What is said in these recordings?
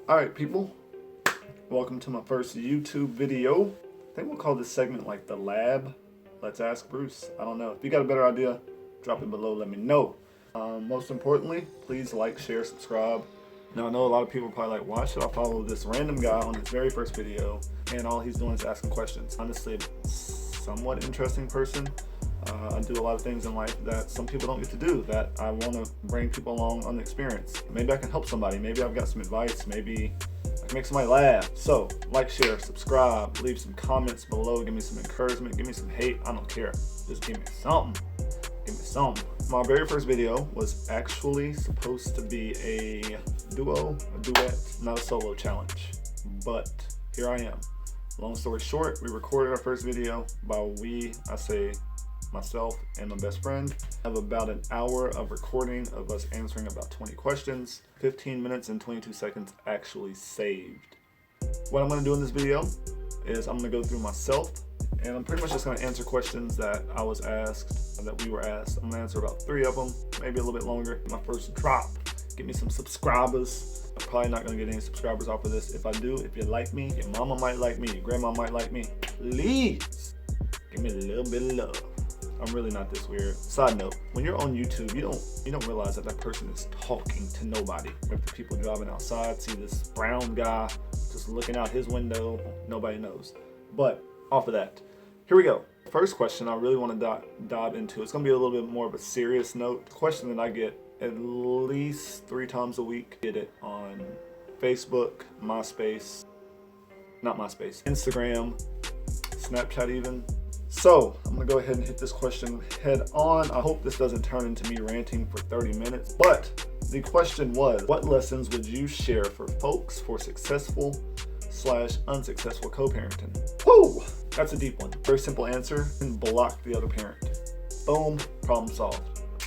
Alright people, welcome to my first YouTube video. I think we'll call this segment like the lab. Let's ask Bruce. I don't know. If you got a better idea, drop it below, let me know. Most importantly, please like, share, subscribe. Now I know a lot of people are probably like, why should I follow this random guy on his very first video and all he's doing is asking questions? Honestly, somewhat interesting person. I do a lot of things in life that some people don't get to do, that I want to bring people along on the experience. Maybe I can help somebody, maybe I've got some advice, maybe I can make somebody laugh. So, like, share, subscribe, leave some comments below, give me some encouragement, give me some hate, I don't care. Just give me something. Give me something. My very first video was actually supposed to be a duo, a duet, not a solo challenge. But here I am. Long story short, we recorded our first video. By we, I say myself and my best friend. I have about an hour of recording of us answering about 20 questions. 15 minutes and 22 seconds actually saved. What I'm going to do in this video is I'm going to go through myself, and I'm pretty much just going to answer questions that I was asked, that we were asked. I'm going to answer about 3 of them, maybe a little bit longer. My first drop. Get me some subscribers. I'm probably not going to get any subscribers off of this. If I do, if you like me, your mama might like me, your grandma might like me, please give me a little bit of love. I'm really not this weird. Side note, when you're on YouTube, you don't realize that person is talking to nobody. If the people driving outside see this brown guy just looking out his window, nobody knows. But off of that, here we go. First question I really want to dive into. It's going to be a little bit more of a serious note. Question that I get at least 3 times a week. Get it on Facebook, Instagram, Snapchat even. So I'm gonna go ahead and hit this question head on. I hope this doesn't turn into me ranting for 30 minutes, but the question was, what lessons would you share for folks for successful/unsuccessful co-parenting? Whoo, that's a deep one. Very simple answer, and block the other parent. Boom, problem solved.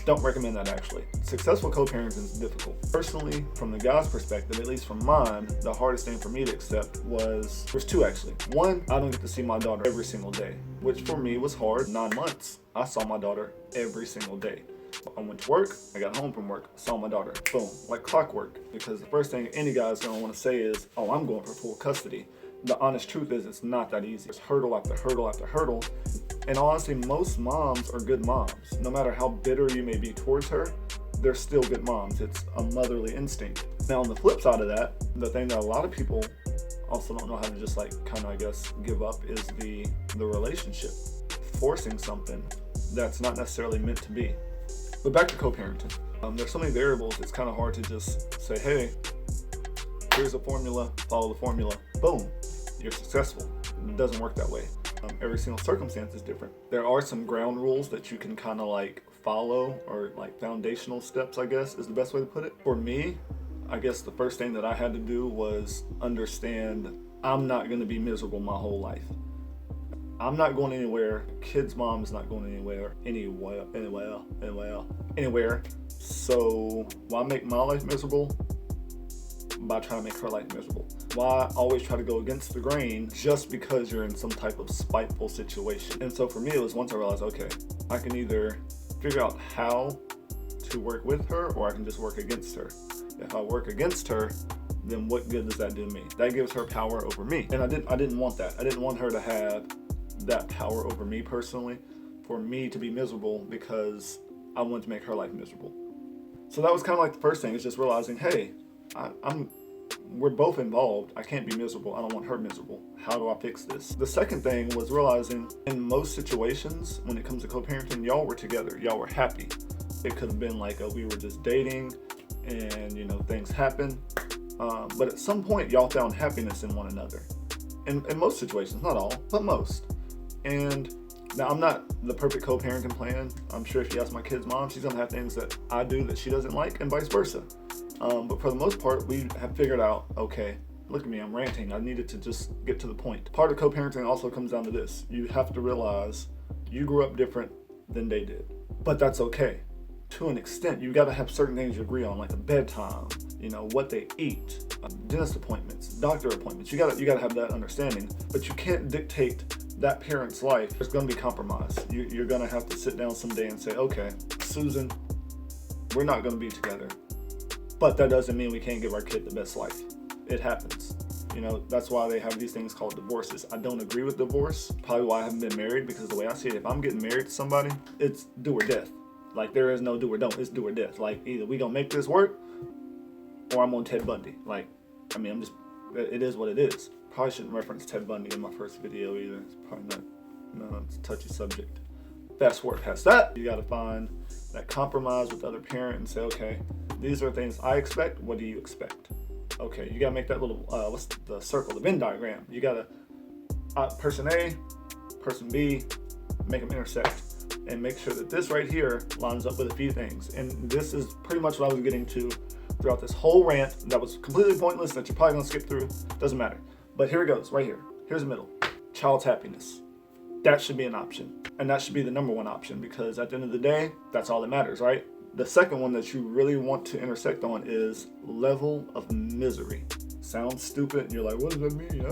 Don't recommend that actually. Successful co-parenting is difficult. Personally, from the guy's perspective, at least from mine, the hardest thing for me to accept there's 2 actually. One, I don't get to see my daughter every single day, which for me was hard. 9 months, I saw my daughter every single day. I went to work, I got home from work, saw my daughter, boom, like clockwork. Because the first thing any guy's gonna wanna say is, oh, I'm going for full custody. The honest truth is it's not that easy. It's hurdle after hurdle after hurdle. And honestly, most moms are good moms. No matter how bitter you may be towards her, they're still good moms. It's a motherly instinct. Now on the flip side of that, the thing that a lot of people also don't know how to just kind of, I guess, give up is the relationship. Forcing something that's not necessarily meant to be. But back to co-parenting. There's so many variables, it's kind of hard to just say, hey, here's a formula, follow the formula, boom, you're successful. It doesn't work that way. Every single circumstance is different. There are some ground rules that you can kind of follow, or foundational steps, I guess is the best way to put it. For me, I guess the first thing that I had to do was understand I'm not going to be miserable my whole life. I'm not going anywhere. Kid's mom is not going anywhere. So why make my life miserable by trying to make her life miserable? Why always try to go against the grain just because you're in some type of spiteful situation? And so for me, it was once I realized, okay, I can either figure out how to work with her, or I can just work against her. If I work against her, then what good does that do me? That gives her power over me. And I didn't want that. I didn't want her to have that power over me personally, for me to be miserable because I wanted to make her life miserable. So that was kind of the first thing, is just realizing, hey, we're both involved. I can't be miserable. I don't want her miserable. How do I fix this? The second thing was realizing in most situations when it comes to co-parenting, y'all were together. Y'all were happy. It could have been we were just dating and things happen. But at some point y'all found happiness in one another. In most situations, not all, but most. And now I'm not the perfect co-parenting plan. I'm sure if you ask my kid's mom, she's gonna have things that I do that she doesn't like, and vice versa. But for the most part, we have figured out, okay, look at me, I'm ranting. I needed to just get to the point. Part of co-parenting also comes down to this. You have to realize you grew up different than they did. But that's okay. To an extent, you gotta have certain things you agree on, like a bedtime, what they eat, dentist appointments, doctor appointments. You gotta have that understanding. But you can't dictate that parent's life. There's gonna be compromise. You're gonna have to sit down someday and say, okay, Susan, we're not gonna be together. But that doesn't mean we can't give our kid the best life. It happens. You know, that's why they have these things called divorces. I don't agree with divorce. Probably why I haven't been married, because the way I see it, if I'm getting married to somebody, it's do or death. Like, there is no do or don't. It's do or death. Like, either we gonna make this work, or I'm on Ted Bundy. Like, I mean, it is what it is. Probably shouldn't reference Ted Bundy in my first video either. It's probably not, no, it's a touchy subject. Fast forward past that, you gotta find that compromise with the other parent and say, okay, these are things I expect. What do you expect? Okay, you gotta make that little, what's the circle, the Venn diagram. You gotta, person A, person B, make them intersect, and make sure that this right here lines up with a few things. And this is pretty much what I was getting to throughout this whole rant that was completely pointless, that you're probably gonna skip through. Doesn't matter. But here it goes, right here. Here's the middle. Child's happiness. That should be an option. And that should be the number one option, because at the end of the day, that's all that matters, right? The second one that you really want to intersect on is level of misery. Sounds stupid, and you're like, what does that mean?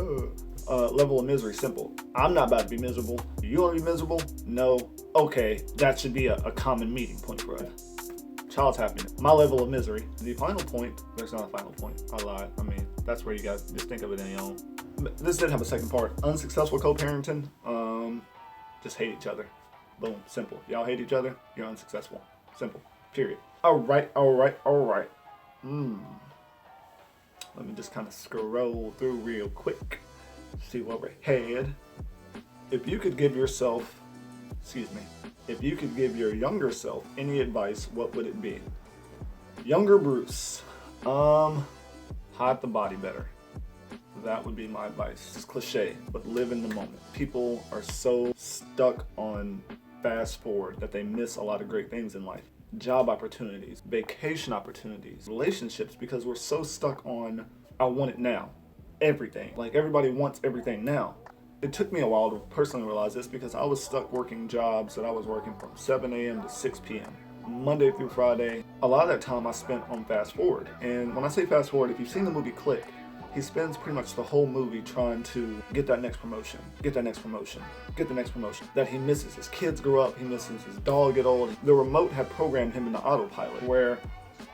Level of misery, simple. I'm not about to be miserable. You want to be miserable? No. Okay, that should be a common meeting point for us. Child's happiness. My level of misery. The final point, there's not a final point. I lied. I mean, that's where you guys just think of it in your own. This did have a second part. Unsuccessful co-parenting. Just hate each other. Boom. Simple. Y'all hate each other, you're unsuccessful. Simple. Period. Alright. Let me just kind of scroll through real quick. See where we're headed. If you could give your younger self any advice, what would it be? Younger Bruce. Hide the body better. That would be my advice. It's cliche, but live in the moment. People are so stuck on fast forward that they miss a lot of great things in life. Job opportunities, vacation opportunities, relationships, because we're so stuck on, I want it now. Everything. Like, everybody wants everything now. It took me a while to personally realize this, because I was stuck working jobs that I was working from 7 a.m. to 6 p.m. Monday through Friday. A lot of that time I spent on fast forward. And when I say fast forward, if you've seen the movie Click, he spends pretty much the whole movie trying to get that next promotion, get the next promotion. That he misses. His kids grow up, he misses his dog get old. The remote had programmed him in the autopilot, where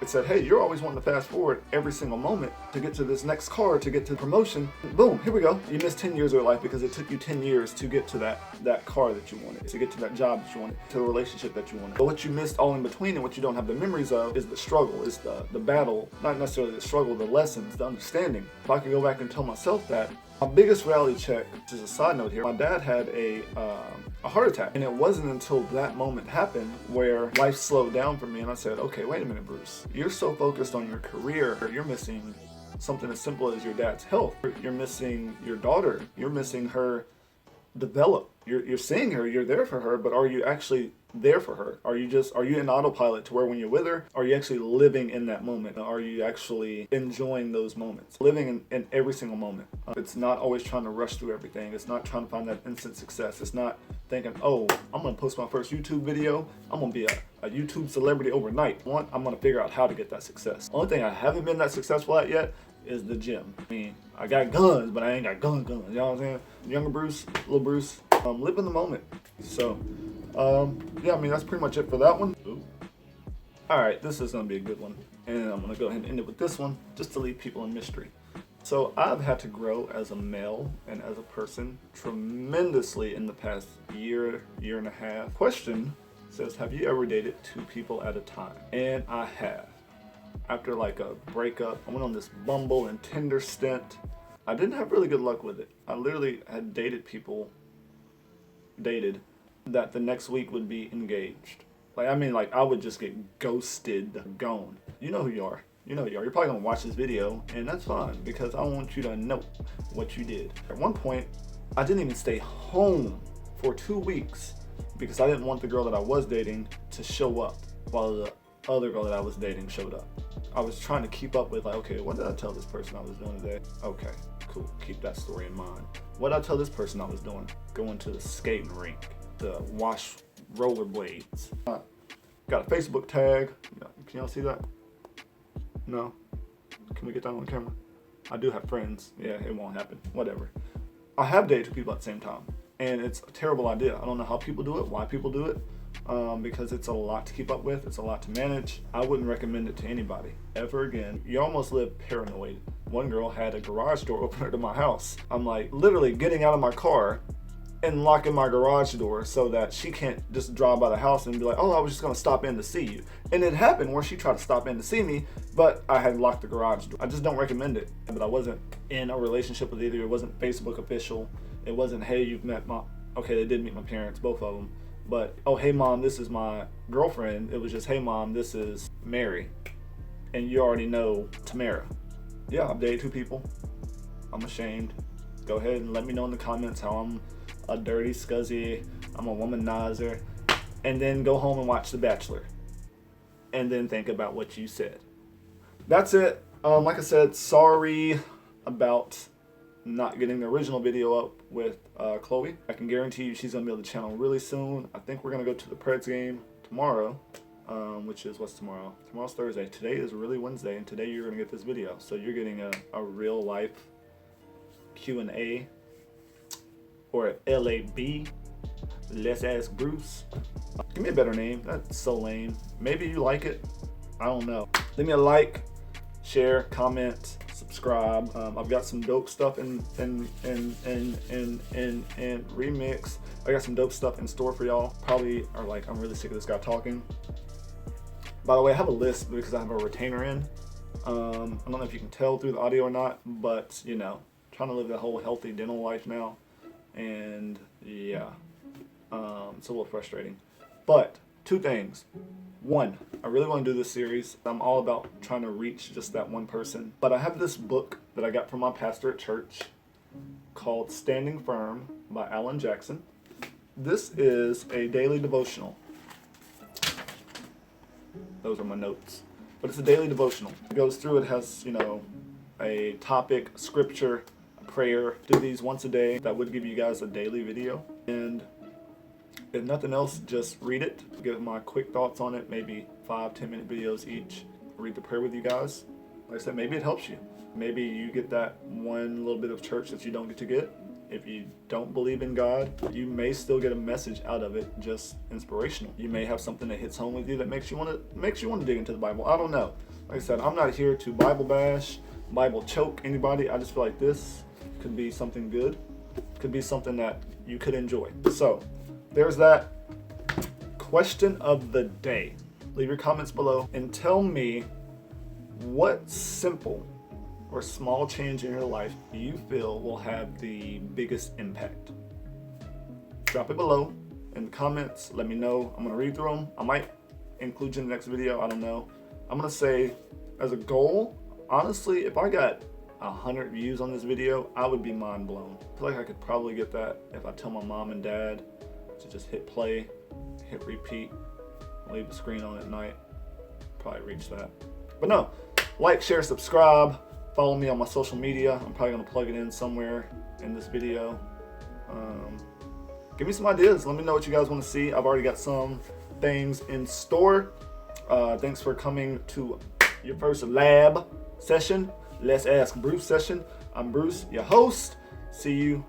it said, hey, you're always wanting to fast forward every single moment to get to this next car, to get to the promotion. Boom, here we go. You missed 10 years of your life because it took you 10 years to get to that car that you wanted, to get to that job that you wanted, to the relationship that you wanted. But what you missed all in between, and what you don't have the memories of, is the struggle, is the battle, not necessarily the struggle, the lessons, the understanding. If I could go back and tell myself that, my biggest reality check, just a side note here, my dad had a heart attack. And it wasn't until that moment happened where life slowed down for me, and I said, okay, wait a minute, Bruce. You're so focused on your career, you're missing something as simple as your dad's health. You're missing your daughter. You're missing her develop. You're seeing her, you're there for her, but are you actually there for her? Are you in autopilot to where when you're with her, are you actually living in that moment? Are you actually enjoying those moments? Living in every single moment. It's not always trying to rush through everything. It's not trying to find that instant success. It's not thinking, oh, I'm gonna post my first YouTube video. I'm gonna be a YouTube celebrity overnight. I'm gonna figure out how to get that success. Only thing I haven't been that successful at yet is the gym. I mean, I got guns, but I ain't got guns. You know what I'm saying? Younger Bruce, little Bruce, live in the moment. So, yeah, I mean, that's pretty much it for that one. Alright, this is going to be a good one. And I'm going to go ahead and end it with this one, just to leave people in mystery. So, I've had to grow as a male and as a person tremendously in the past year and a half. Question says, have you ever dated 2 people at a time? And I have. After like a breakup, I went on this Bumble and Tinder stint. I didn't have really good luck with it. I literally had dated that the next week would be engaged. Like, I mean, like, I would just get ghosted, gone. You know who you are. You're probably gonna watch this video, and that's fine, because I want you to know what you did. At one point, I didn't even stay home for 2 weeks because I didn't want the girl that I was dating to show up while the other girl that I was dating showed up. I was trying to keep up with, like, okay, what did I tell this person I was doing today? Okay, cool, keep that story in mind. What did I tell this person I was doing? Going to the skating rink to wash rollerblades. Got a Facebook tag. Can y'all see that? No? Can we get that on camera? I do have friends. Yeah, it won't happen. Whatever. I have dated 2 people at the same time, and it's a terrible idea. I don't know how people do it, why people do it. Because it's a lot to keep up with, it's a lot to manage. I wouldn't recommend it to anybody ever again. You almost live paranoid One girl had a garage door opener to my house. I'm like literally getting out of my car and locking my garage door so that she can't just drive by the house and be like, oh, I was just gonna stop in to see you. And it happened where she tried to stop in to see me, but I had locked the garage door. I just don't recommend it. But I wasn't in a relationship with either. It wasn't Facebook official. It wasn't, hey, you've met my, okay, they did meet my parents, both of them. But, oh, hey mom, this is my girlfriend. It was just, hey mom, this is Mary. And you already know Tamara. Yeah, I've dated 2 people. I'm ashamed. Go ahead and let me know in the comments how I'm a dirty scuzzy, I'm a womanizer, and then go home and watch The Bachelor. And then think about what you said. That's it. Like I said, sorry about not getting the original video up with Chloe. I can guarantee you she's gonna be on the channel really soon. I think we're gonna go to the Preds game tomorrow, which is, what's tomorrow? Tomorrow's Thursday. Today is really Wednesday, and today you're gonna get this video. So you're getting a real life Q&A, or LAB, Let's Ask Bruce. Give me a better name. That's so lame. Maybe you like it. I don't know. Leave me a like, share, comment, subscribe. I've got some dope stuff in remix. I got some dope stuff in store for y'all. Probably are like, I'm really sick of this guy talking. By the way, I have a list because I have a retainer in. I don't know if you can tell through the audio or not, but you know, trying to live the whole healthy dental life now. And yeah, it's a little frustrating. But 2 things. 1, I really want to do this series. I'm all about trying to reach just that one person. But I have this book that I got from my pastor at church called Standing Firm by Alan Jackson. This is a daily devotional. Those are my notes. But it's a daily devotional. It goes through, it has, you know, a topic, scripture, prayer. Do these once a day. That would give you guys a daily video. And if nothing else, just read it, give my quick thoughts on it, maybe 5-10 minute videos each. Read the prayer with you guys. Like I said, maybe it helps you. Maybe you get that one little bit of church that you don't get to get. If you don't believe in God, you may still get a message out of it, just inspirational. You may have something that hits home with you that makes you want to dig into the Bible. I don't know. Like I said, I'm not here to Bible bash, Bible choke anybody. I just feel like this could be something good. Could be something that you could enjoy. So there's that. Question of the day. Leave your comments below and tell me what simple or small change in your life you feel will have the biggest impact. Drop it below in the comments. Let me know. I'm going to read through them. I might include you in the next video. I don't know. I'm going to say as a goal, honestly, if I got 100 views on this video, I would be mind blown. I feel like I could probably get that if I tell my mom and dad to just hit play, hit repeat, leave the screen on at night. Probably reach that. But no, like, share, subscribe, follow me on my social media. I'm probably gonna plug it in somewhere in this video. Give me some ideas. Let me know what you guys want to see. I've already got some things in store. Thanks for coming to your first lab session. Let's Ask Bruce session. I'm Bruce, your host. See you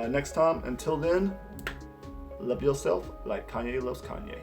next time. Until then, love yourself like Kanye loves Kanye.